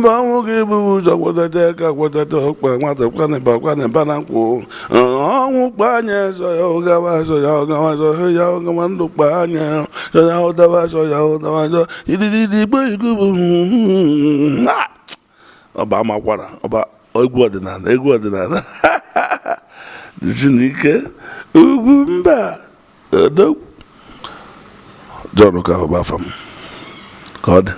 mba nwoke bụ ụzọ gwọtata ka gwọtata ọkpa nwata kwana bana nkwụ ọnwụ kpa anya so ya ụgawa so ya ụgawa so ya ụgawa ndụ kpa anya so ya ụdawa so ya ụdawa so idididi igbo igubu ọba amakwara ọba egwu ọdịnala dịzi n'ike ugwu mba odogwu John ka ọba afam ka ọ dị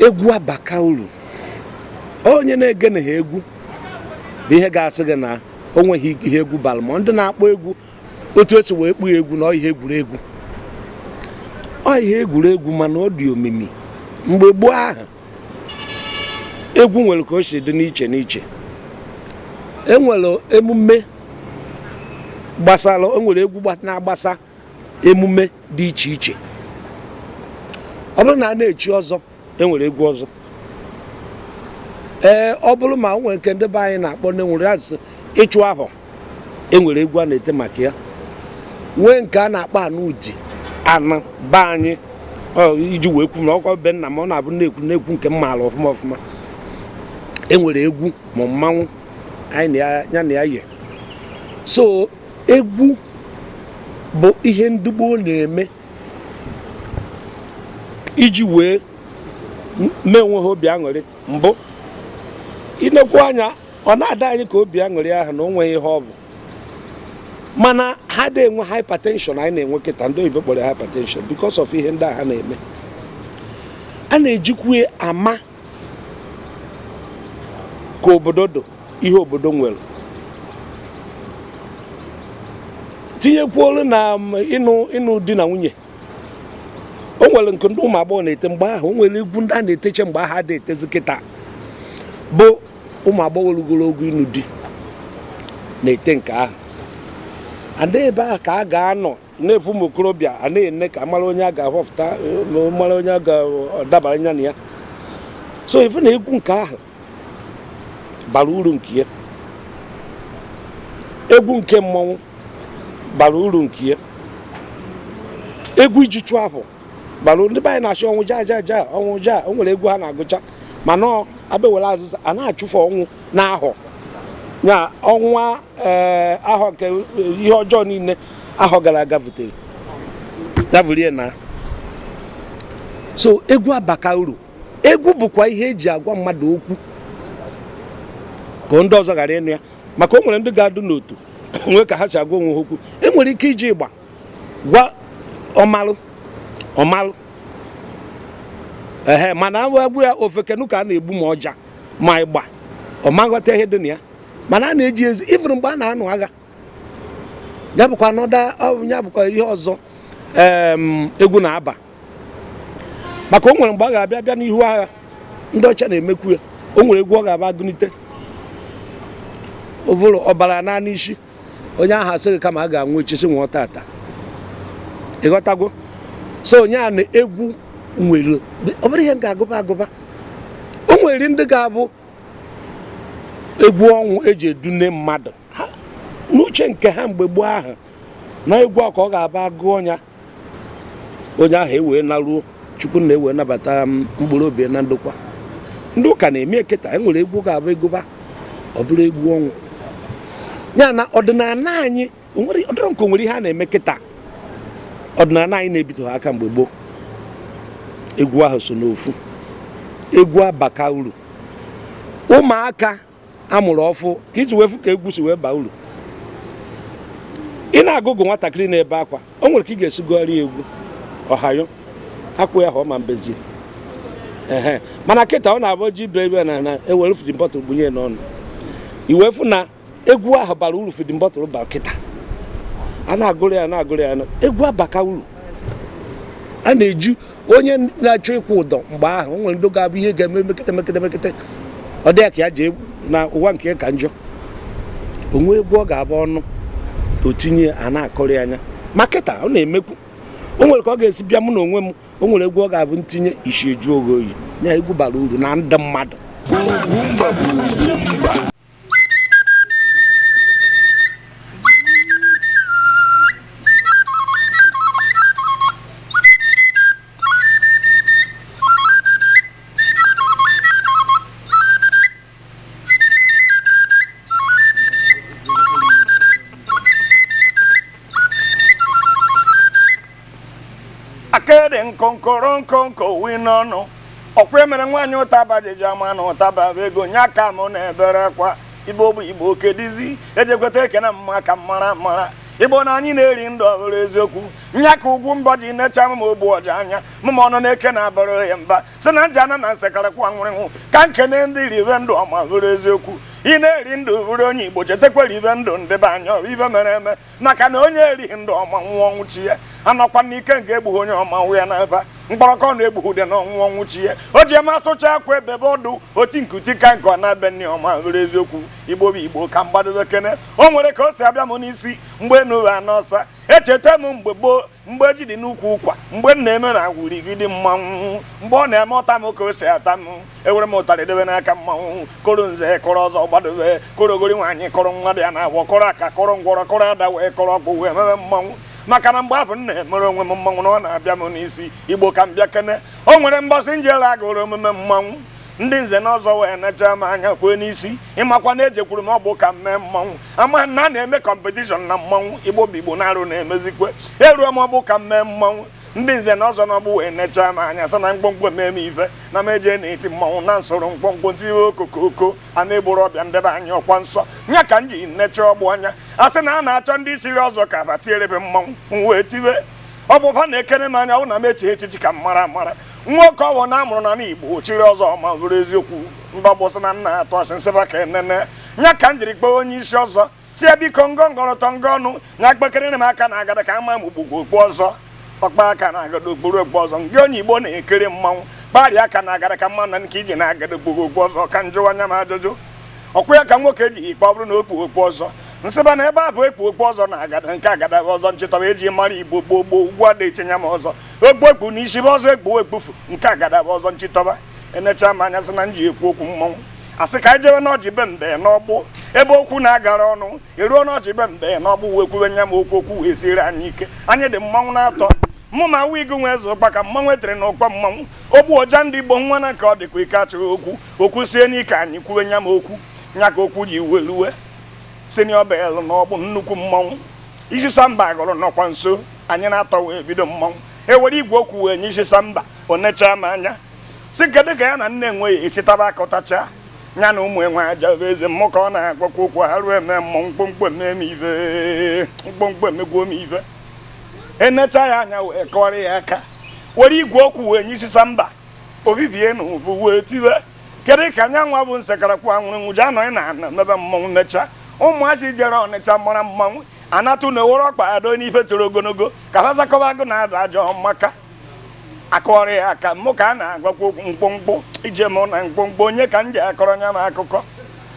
egwu abaka uru onye na-ege na ha egwu bụ ihe ga-asị gị na o nweghị ihe egwu bara ma ndị na-akpọ egwu otu esi wee kpụ egwu na ihe egwuregwu ihe egwuregwu mana ọ dị omimi mgbe gboo ahụ egwu nwere ka o si dị n'iche n'iche enwere emume gbasara enwere egwu na-agbasa emume dị iche iche ọ bụrụ na a na-echi ọzọ enwere egwu ọzọ ọ bụrụ ma o nwere nke ndị be anyị na-akpọ ndị nwere asụsụ ịchụ ahụ enwere egwu a na-ete maka ya nwee nke a na-akpọ anụ ụdị anụ be anyị iji wee kwu na ọkwa be nna m ọ na-abụ na-ekwu nke m maara ọfụma ọfụma enwere egwu ma mmanwụ anyị ya na ya yi so egwu bụ ihe ndị gboo na-eme iji wee mee onwe ha obi aṅụrị mbụ inekwu anya ọ na-ada anyị ka obi aṅụrị ahụ na o nweghị ihe ọ bụ mana ha dị enwe hypertension anyị na-enwe kịta ndị oyibo kpọrọ hypertension because of ihe ndị a ha na-eme a na-ejikwa ama ka obodo do ihe obodo nwere tinyekwuolu na ịnụ di na nwunye o nwere nke ndị ụmụ agbọghọ na-ete mgbe ahụ o nwere egwu ndị a na-eteche mgbe ahụ adị etezi kịta bụ ụmụ agbọghọ ogologo ịnụ di na-ete nke ahụ ada ebe ahụ ka a ga-anọ na-efu ụmụ okorobịa a na-ene ka mara onye a ga-ahọpụta mara onye a ga-adabara anya na ya so ife na egwu nke ahụ bara uru nke ya egwu nke mmọnwụ bara uru nke ya egwu iji chụọ afọ bara ndị be anyị na-achọ ọnwụ ja ọnwụ ja o nwere egwu ha na-agụcha mana abịawere azịza a na-achụfe ọnwụ n'ahọ ya ọnwa ahọ nke ihe ọjọọ niile ahọ gara aga vutere ya vurie na so egwu abaka uru egwu bụkwa ihe eji agwa mmadụ okwu ka ndị ọzọ ghara ịnụ ya maka o nwere ndị ga-adụ n'otu nwee ka ha si agwa onwe ha okwu enwere ike iji ịgba gwa ọmalụ mana agwụ ya ofekenu ka a na-egbu ma ọja ma ịgba ọmaghọta ihe dị na ya mana a na-eji ezi ifuru mgbe a na-anụ agha ya bụkwa ya bụkwa ihe ọzọ egwu na-aba maka o nwere mgbe a ga-abịa bịa n'ihu agha ndị ọcha na-emekwu ya o nwere egwu ọ ga-aba gụnite ụbụrụ ọbara naanị isi onye ahụ asịghị kama a ga-anwụ echisi nwụọ tata ịghọtago so onye a na-egwu nwere ọ bụrụ ihe m ga-agụba o nwere ndị ga-abụ egwu ọnwụ eji edune mmadụ n'uche nke ha mgbe gboo ahụ na egwu a ka ọ ga-aba gụọ onye ahụ ewee naruo chukwu na-ewe nabata mkpụrụ obi na ndokwa ndị ụka na-eme eketa enwere egwu ga-abụ egụba ọ bụrụ egwu ọnwụ ya na ọdịnala anyị ọdịrọ nke nwere ihe a na-eme kịta ọdịnala anyị na-ebito ha aka mgbe gboo egwu ahụ so n'ofu egwu abaka uru ụmụaka amụrụ ọfụ ka iji wefu ka egwu si wee baa uru ị na-agụgụ nwatakịrị na-ebe akwa o nwere ka ị ga-esi gụgharị egwu ọhayo akwụ ya ha ọma mbezie mana kịta ọ na-abụ ji brebe na ewere fidin bọtụl gbunye n'ọnụ iwefu na egwu ahụ bara uru fidin bọtụl bara kịta a na-agụrụ ya egwu abaka uru a na-eju onye na-achọ ịkwụ ụdọ mgbe ahụ o nwere ndị ga-abụ ihe ga-eme mekete ọ dị ya ka ya ji egwu na ụwa nke ka njọ onwe egwu ọ ga-abụ ọnụ otinye a na-akọrị anya ma kịta ọ na-emekwu o nwere ka ọ ga-esi bịa mụ na onwe m o nwere egwu ọ ga-abụ ntinye isi eju oge oyi ya egwu bara uru na ndị mmadụ akere nkonko wi n'ọnụ ọkwa mere nwaanyị ụtaba jeji ama na ụtaba bụ ego nye aka m na-ebere kwa igbo bụ igbo kedizi ejekweta ekene mma ka mara Igbo na anyị na-eri ndụ ọ bụrụ eziokwu nya ka ugwu mbọ ji necha m ogbu ọja anya mma ọnụ na-eke na-abara ya mba si na njana na nsekarịkwa nwụrịnwụ ka nkene ndị rive ndụ ọma bụrụ eziokwu ị na-eri ndụ bụrụ onye Igbo chetakwa rive ndụ ndị be anya ive mere eme maka na onye erighị ndụ ọma nwụọ ọnwụchi ya anọkwa n'ike nke egbughi onye ọma nwụ ya n'ebe mkpọrọkọ na-egbughu dị na ọnwụọ ọnwụchi ya o ji eme asụcha akwa ebebe ọdụ oti nkuti ka nke ọ na-abe nne ọma bụrụ eziokwu Igbo bụ Igbo ka mgbadobe kene o nwere ka o si abịa m n'isi mgbe enuwe anọsa echeta m mgbe gboo mgbe ji dị n'ukwu ụkwa mgbe m na-eme na agwurigide mmanwụ mgbe ọ na-eme ọta m ka o si ata m ewere m ụtarị debe n'aka mmanwụ koro nze kọrọ ọzọ gbadobe koro ogori nwaanyị kọrọ nwa dị ya na-abụọ kọrọ aka kọrọ ngwọrọ kọrọ ada wee kọrọ ọkpụ wee mebe mmanwụ maka na mgbe abụ m na-emere onwe m mmanwụ na ọ na-abịa m n'isi Igbo ka m bịa kene o nwere mbọsị njela agụrụ omume mmanwụ ndị nze na ọzọ wee necha m anya kwee n'isi ịmakwa na ejekwuru m ọgbụ ka m mee mmanwụ ama na a na-eme kọmpetishọn na mmanwụ Igbo bụ Igbo na-arụ na-emezikwe eruo m ọgbụ ka m mee mmanwụ ndị nze na ọzọ n'ọgbụ wee necha m anya sị na mkpọmkpọ mee m ife na m eje na-eti mmanwụ na nsoro mkpọmkpọ tiwe okokoko a na-egboro ọbịa ndebe anya ọkwa nsọ nya ka m ji necha ọgbụ anya a sị na a na-achọ ndị siri ọzọ ka abatinyerebe mmanwụ m wee tiwe ọ bụ fa na-ekene m anya ọ na m eche echichi ka m mara amara nwoke ọwụ na amụrụ na Igbo chiri ọzọ ma bụrụ eziokwu mgbagbosi na nna atọ asị nsịba ka enene nya ka m jiri kpee onye isi ọzọ si biko ngọngọrọtọ ngọnụ nya kpekere m aka na agada ka ama m gbugbo okpu ọzọ ọkpa aka na agada okpuru okpu ọzọ nke onye Igbo na-ekere mmanwụ kparịa aka na agada ka mma na nke iji na agada okpuru okpu ọzọ ka njụwa anya m ajụjụ ọkwa ya ka nwoke ji ikpe ọ bụrụ na okpu okpu ọzọ nsịba na ebe a bụ ekpu okpu ọzọ na agada nke agada ọzọ nchịtọba eji mara Igbo gboo gboo ugwu ada echenye m ọzọ okpu ekpu n'isi bụ ọzọ ekpu ekpufu nke agada bụ ọzọ nchịtọba enecha m anya sị na nji ekwu okwu mmanwụ asị ka anyị jewe n'ọjị be mbe n'ọgbụ ebe okwu na-agara ọnụ eruo n'ọjị be mbe n'ọgbụ wee kwuwe nya m okwu wee siere anyị ike anyị dị mmanwụ na-atọ mụ ma wig nwee zo ụkpa ka mmanwụ etere na ụkpa mmanwụ ogbu ọja ndị Igbo nwa na nke ọ dịkwa ike achọghị okwu sie n'ike anyị kwuwe nya m okwu nya ka okwu ji weluwe senior bel n'ọgbụ nnukwu mmanwụ isi samba gụrụ nọkwa nso anyị na-atọ wee bido mmanwụ ewere igwe okwu wee nye isi samba o necha m anya si kedu ka ya na nne enwe ya echitaba akọtacha ya na ụmụ enwe aja eze mmụ ka ọ na-agwakwa okwu ha ruo eme mmọnwụ mkpomkpo eme m ive mkpomkpo emegbuo m ive enecha ya anya wee kọrọ ya aka were igwe okwu wee nye isi samba obibie na ụvụ wee tiwe kedu ka anya nwa bụ nsekarapụ anwụrụ nwụji anọghị na ana mebe mmọnwụ necha ụmụachi jere Ọnịcha mara mmanwụ anatụ na ewere ọkpa ado n'ife toro ogologo ka ha zakọba agụ na-ada ajọ maka akọrọ ya aka mụ ka a na-agwakwa okwu mkpụmkpụ ije mụ na mkpụmkpụ onye ka m ji akọrọ nya m akụkọ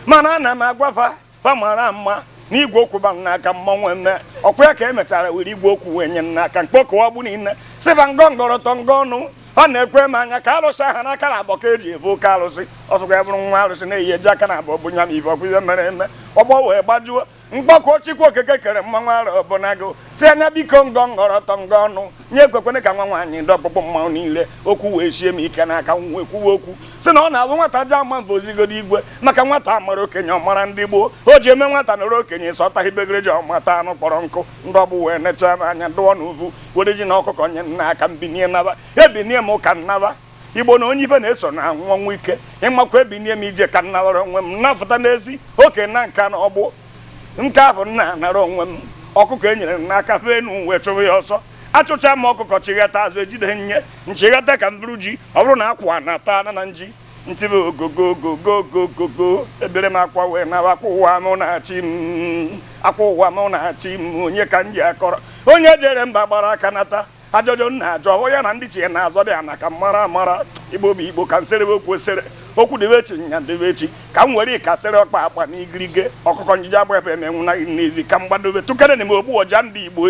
mana ana m agwafa fa mara mma na igwe okwu ba n'aka mmanwụ eme ọkwa ya ka emechara were igwe okwu wee nye n'aka mkpọkọwa gbu niile sịba ngọngọrọtọ ngọnụ ọ na-ekwe m anya ka arụsị aha n'aka na abọ ka eji evu oke arụsị ọsọkwa ya bụrụ nwa arụsị na-eyi eji aka na abụọ bụ nya m ife ọkwa ihe mere eme ọgbọ wee gbajuo mgbakọ Chukwu Okike kere mmanwụ arụ ọbụnago si anya biko ngọngọrọtọ ngọnụ nye ekwekwene ka nwa nwaanyị ndị ọkpụkpụ mmanwụ niile okwu wee sie m ike n'aka wee kwuwe okwu si na ọ na-abụ nwata ji ama mfe ozigodo igwe maka nwata amara okenye ọmara ndị gboo o ji eme nwata nọrọ okenye sọtaghibegere ji ọmata anụ kpọrọ nkụ ndị ọgbụ wee necha m anya dụọ n'uvu were ji na ọkụkọ nye nna aka mbinie naba ebinie m ka nnaba Igbo na onye ibe na-eso na ọnwụ ike ịmakwa ebinie m ije ka nnabara onwe m nnafụta n'ezi oke na nka na ọgbụ nke ahụ nna anara onwe m ọkụkọ e nyere m n'aka fenu wee chụrụ ya ọsọ achụcha m ọkụkọ chighata azụ ejide nye nchighata ka m vụrụ ji ọ bụrụ na akwa na-ata na nji ntibe ogogogogogogogo ebere m akwa wee naba akwa ụwa m na-achị m onye ka m ji akọrọ onye jere mba gbara aka nata ajọjọ nna ajọ ọ ya na ndị chi ya na-azọ dị ana ka mara amara Igbo bụ Igbo ka nserebe okwu esere okwu debechi nya debechi ka m were ka sere ọkpa akpa na igirige ọkụkọ njiji agbape emenwu na n'ezi ka mgbadobe tụkere na m ogbu ọja ndị Igbo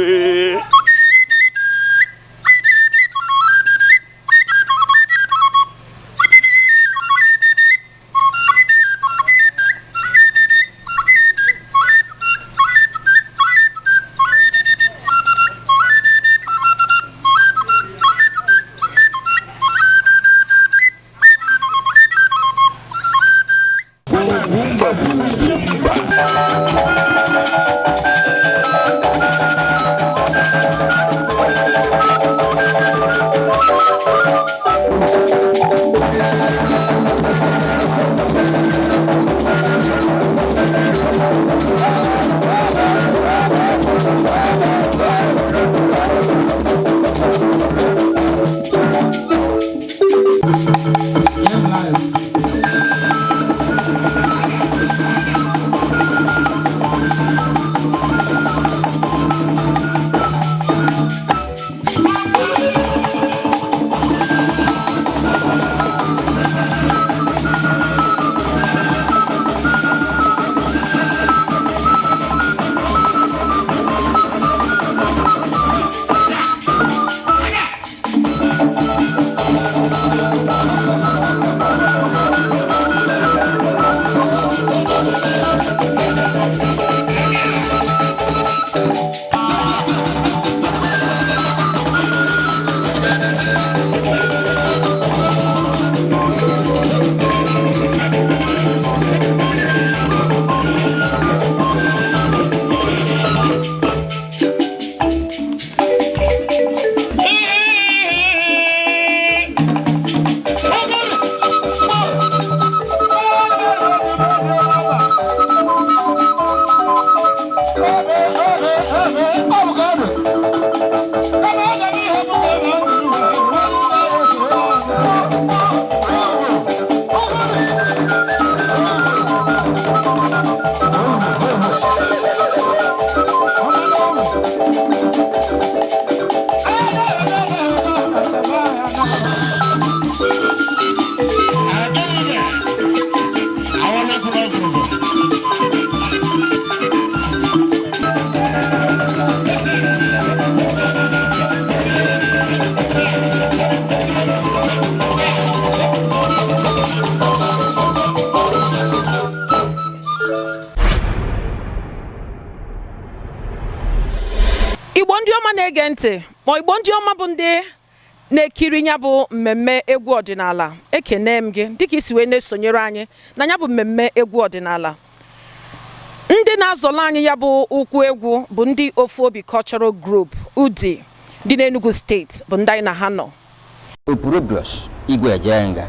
Igbo ndị ọma na-ege ntị ma Igbo ndị ọma bụ ndị na-ekiri nya bụ mmemme egwu ọdịnala, ekene m gị dịka isi wee na-esonyere anyị na nya bụ mmemme egwu ọdịnala. Ndị na-azọla anyị ya bụ ukwu egwu bụ ndị Ofu Obi Cultural Group Udi dị n'Enugu steeti bụ ndị anyị na ha nọ. Opurobios Igwe Ejenga.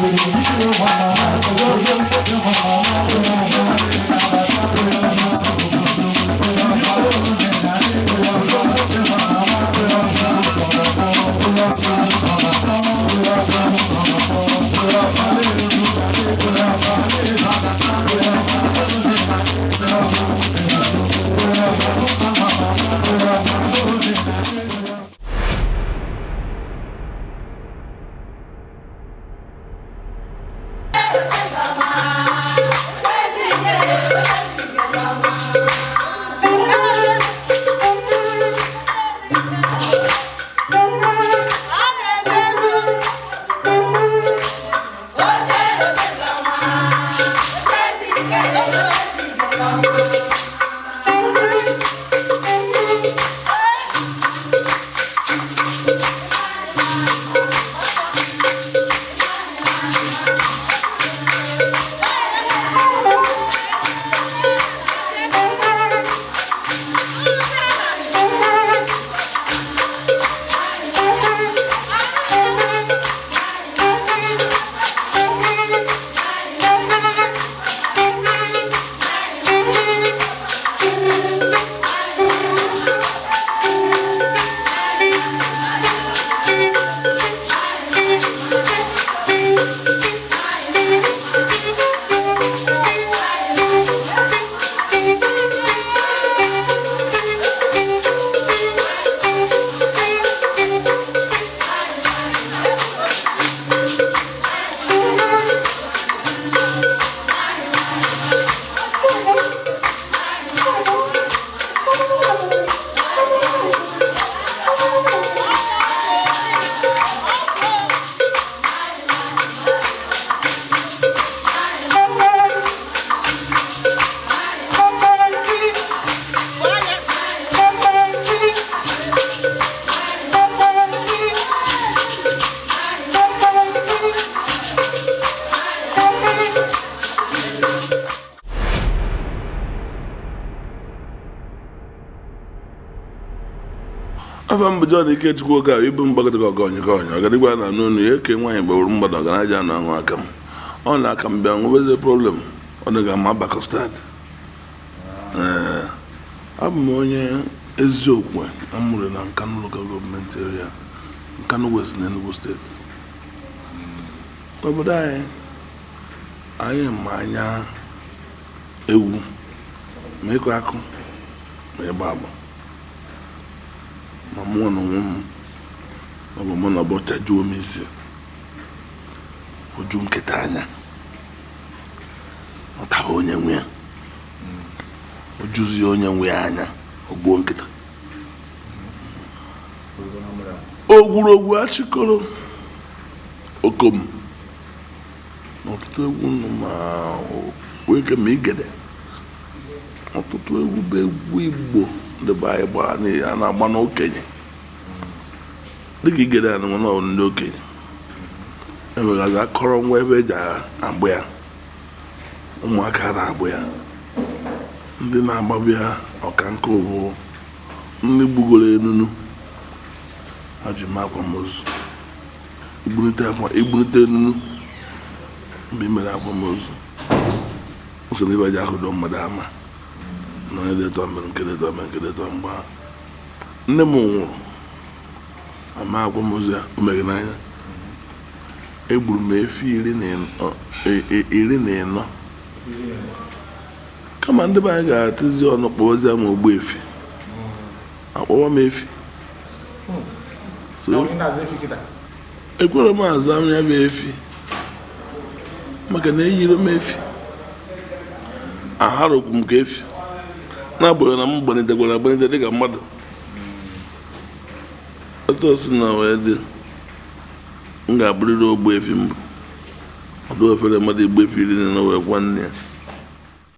Thank you. afọ mbụ John Ikechukwu oge ahụ ibu mgbagọta ka ọgọnyị ọgadigwa na n'onu ya eke nwaanyị gbawuru mgbada ọganaja na ọṅụ aka m ọ na aka m bịa nwebeze problem ọ dịga ma bakọstad abụ m onye eziokwu amụrụ na Nkanu local government area Nkanu West na Enugu steeti n'obodo anyị ma anya egwu ma ịkụ akụ ma ịgba agba ma mụọ na onwe m ọ bụ mụ na ọbọcha juo m isi oju nkịta anya ọ taba onye nwe ya ojuzie onye nwe ya anya ogbuo nkịta ogwurogwu achịkọrọ okom n'ọtụtụ egwu nọ ma weke ma igede ọtụtụ egwu bụ egwu Igbo ndị be anyị gbara a na-agba n'okenye dịka igede a nọ n'ọrụ ndị okenye enwegazi akọrọ ngwa ebe eji agbụ ya ụmụaka na-agbụ ya ndị na-agbabụ ya ọka nke bụ ndị gbugoro enunu ha ji ma akwamozu igburite enunu mgbe mere akwamozu usoro ibe ji ahụdo mmadụ ama na onye detọ mere nke detọ mgbe nne m nwụrụ ama akwamozu ya o meghe n'anya egburu m efi 14 kama ndị be anyị ga-atụzi ọnụ kpọọ ozi ama ogbu efi akpọwa m efi ekwere m aza m ya bụ efi maka na eyiri m efi aharokwu m ka efi na-abụghị na m gbanitekwara agbanite dịka mmadụ otu osi na wee dị m ga-abụrịrị ogbu efi mbụ ọdụ efere mmadụ igbu efi 14 wee gwa nne ya